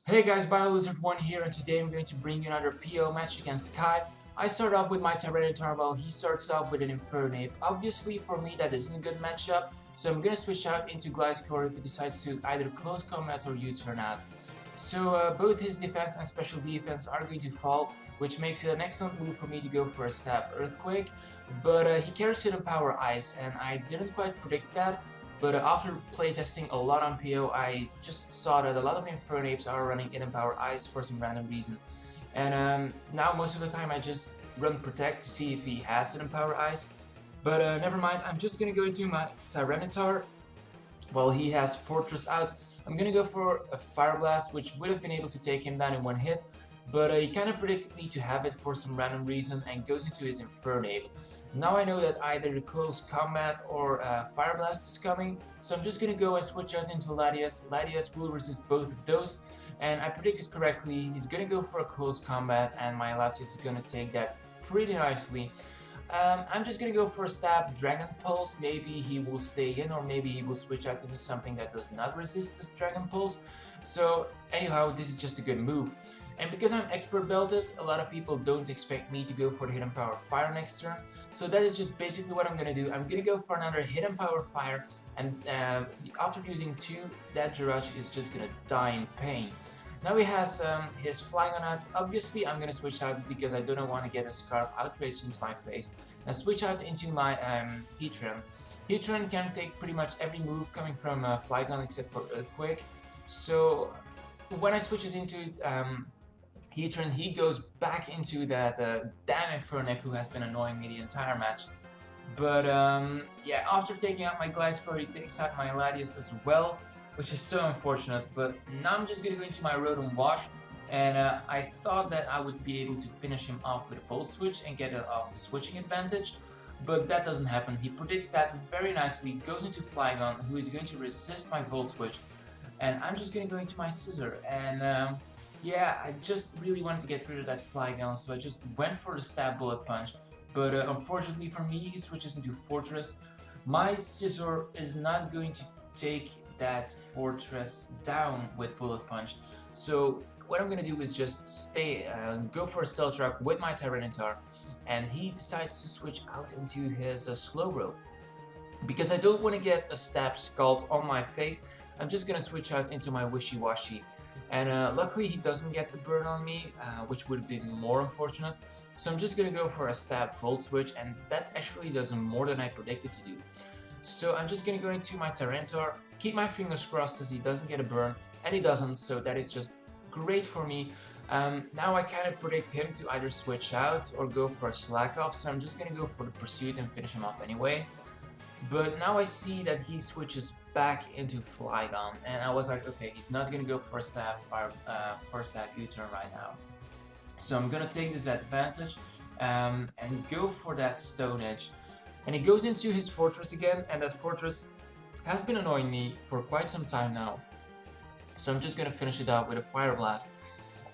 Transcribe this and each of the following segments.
Hey guys, BioLizard1 here, and today I'm going to bring you another PO match against Kai. I start off with my Tyranitar while he starts off with an Infernape. Obviously for me that isn't a good matchup, so I'm gonna switch out into Gliscor if he decides to either close combat or U-turn out. So both his defense and special defense are going to fall, which makes it an excellent move for me to go for a stab Earthquake, but he carries Hidden Power Ice, and I didn't quite predict that. But after playtesting a lot on PO, I just saw that a lot of Infernapes are running Hidden Power Ice for some random reason. And now most of the time I just run Protect to see if he has Hidden Power Ice. But never mind, I'm just gonna go into my Tyranitar while he has Fortress out. I'm gonna go for a Fire Blast, which would have been able to take him down in one hit, but he kind of predicted me to have it for some random reason and goes into his Infernape. Now I know that either the close combat or Fire Blast is coming, so I'm just gonna go and switch out into Latias. Latias will resist both of those, and I predicted correctly. He's gonna go for a close combat, and my Latias is gonna take that pretty nicely. I'm just gonna go for a stab Dragon Pulse. Maybe he will stay in, or maybe he will switch out into something that does not resist this Dragon Pulse. So anyhow, this is just a good move. And because I'm expert belted, a lot of people don't expect me to go for the Hidden Power Fire next turn. So that is just basically what I'm gonna do. I'm gonna go for another Hidden Power Fire, and after using 2, that Jirachi is just gonna die in pain. Now he has his Flygon out. Obviously I'm gonna switch out because I don't want to get a Scarf outraged into my face. And switch out into my Heatran. Heatran can take pretty much every move coming from Flygon except for Earthquake. So when I switch it into Heatran, he goes back into that damn Infernape who has been annoying me the entire match. But yeah, after taking out my Gliscor, he takes out my Latias as well, which is so unfortunate. But now I'm just gonna go into my Rotom Wash, and I thought that I would be able to finish him off with a Volt Switch and get it off the switching advantage, but that doesn't happen. He predicts that very nicely, goes into Flygon, who is going to resist my Volt Switch, and I'm just gonna go into my Scissor, and yeah, I just really wanted to get rid of that Flygon, so I just went for the Stab Bullet Punch, but unfortunately for me, he switches into Fortress. My Scissor is not going to take that Fortress down with Bullet Punch, so what I'm gonna do is just go for a Stealth Rock with my Tyranitar, and he decides to switch out into his Slowbro. Because I don't want to get a Stab Scald on my face, I'm just gonna switch out into my Wishy-Washy. And luckily he doesn't get the burn on me, which would have been more unfortunate. So I'm just gonna go for a Stab Volt Switch, and that actually does more than I predicted to do. So I'm just gonna go into my Tyranitar, keep my fingers crossed as he doesn't get a burn, and he doesn't, so that is just great for me. Now I kind of predict him to either switch out or go for a Slack Off, so I'm just gonna go for the Pursuit and finish him off anyway. But now I see that he switches back into Flygon, and I was like, okay, he's not gonna go for a stab U-turn right now. So I'm gonna take this advantage and go for that Stone Edge. And he goes into his Fortress again, and that Fortress has been annoying me for quite some time now. So I'm just gonna finish it out with a Fire Blast.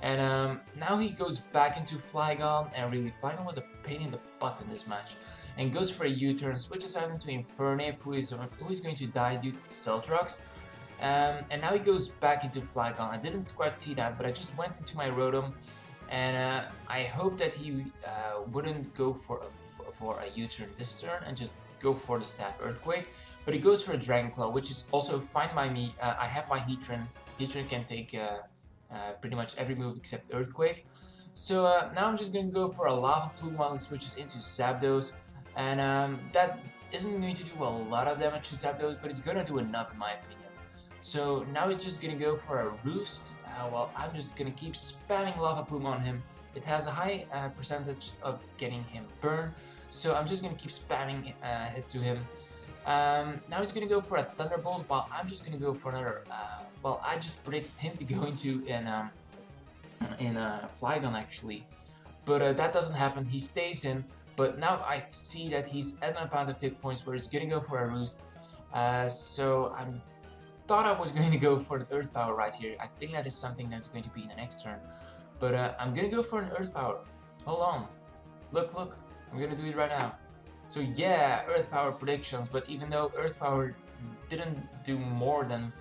And now he goes back into Flygon, and really, Flygon was a pain in the butt in this match. And goes for a U-turn, switches out into Infernape, who is going to die due to the Stealth Rocks. And now he goes back into Flygon. I didn't quite see that, but I just went into my Rotom, and I hope that he wouldn't go for a U-turn this turn and just go for the Stab Earthquake. But he goes for a Dragon Claw, which is also fine by me. I have my Heatran. Heatran can take pretty much every move except Earthquake. So now I'm just going to go for a Lava Plume while he switches into Zapdos. And that isn't going to do a lot of damage to Zapdos, but it's going to do enough in my opinion. So now it's just going to go for a Roost. Well, I'm just going to keep spamming Lava Plume on him. It has a high percentage of getting him burned, so I'm just going to keep spamming it to him. Now he's going to go for a Thunderbolt, while I'm just going to go for another, well, I just predicted him to go into in Flygon actually. But that doesn't happen, he stays in. But now I see that he's at an amount of hit points where he's gonna go for a Roost. So I thought I was going to go for the Earth Power right here. I think that is something that's going to be in the next turn. But I'm gonna go for an Earth Power. Hold on. Look, I'm gonna do it right now. So yeah, Earth Power predictions, but even though Earth Power didn't do more than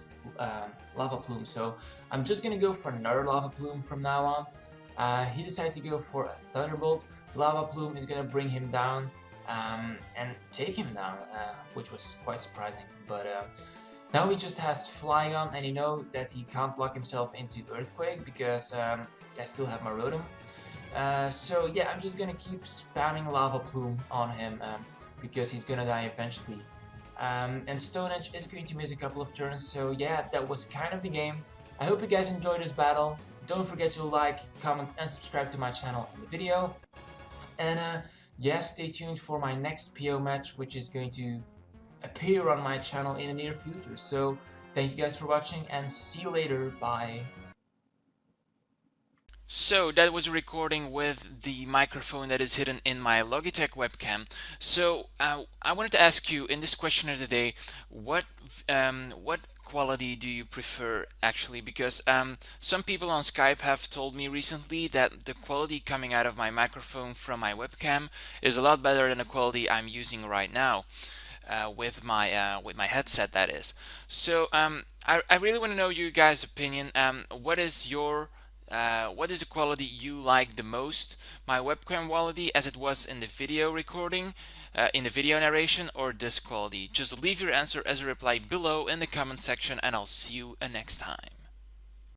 lava plume. So I'm just gonna go for another lava plume from now on. He decides to go for a thunderbolt. Lava plume is gonna bring him down and take him down, which was quite surprising. But now he just has Flygon, and you know that he can't lock himself into Earthquake because I still have my Rotom. So yeah, I'm just gonna keep spamming Lava Plume on him because he's gonna die eventually. And Stone Edge is going to miss a couple of turns, so yeah, that was kind of the game. I hope you guys enjoyed this battle. Don't forget to like, comment, and subscribe to my channel in the video. And yeah, stay tuned for my next PO match, which is going to appear on my channel in the near future. So thank you guys for watching, and see you later. Bye. So that was a recording with the microphone that is hidden in my Logitech webcam. So I wanted to ask you in this question of the day, what quality do you prefer actually? Because some people on Skype have told me recently that the quality coming out of my microphone from my webcam is a lot better than the quality I'm using right now. With my headset, that is. So I really want to know your guys' opinion. What is the quality you like the most? My webcam quality as it was in the video recording, in the video narration, or this quality? Just leave your answer as a reply below in the comment section, and I'll see you next time.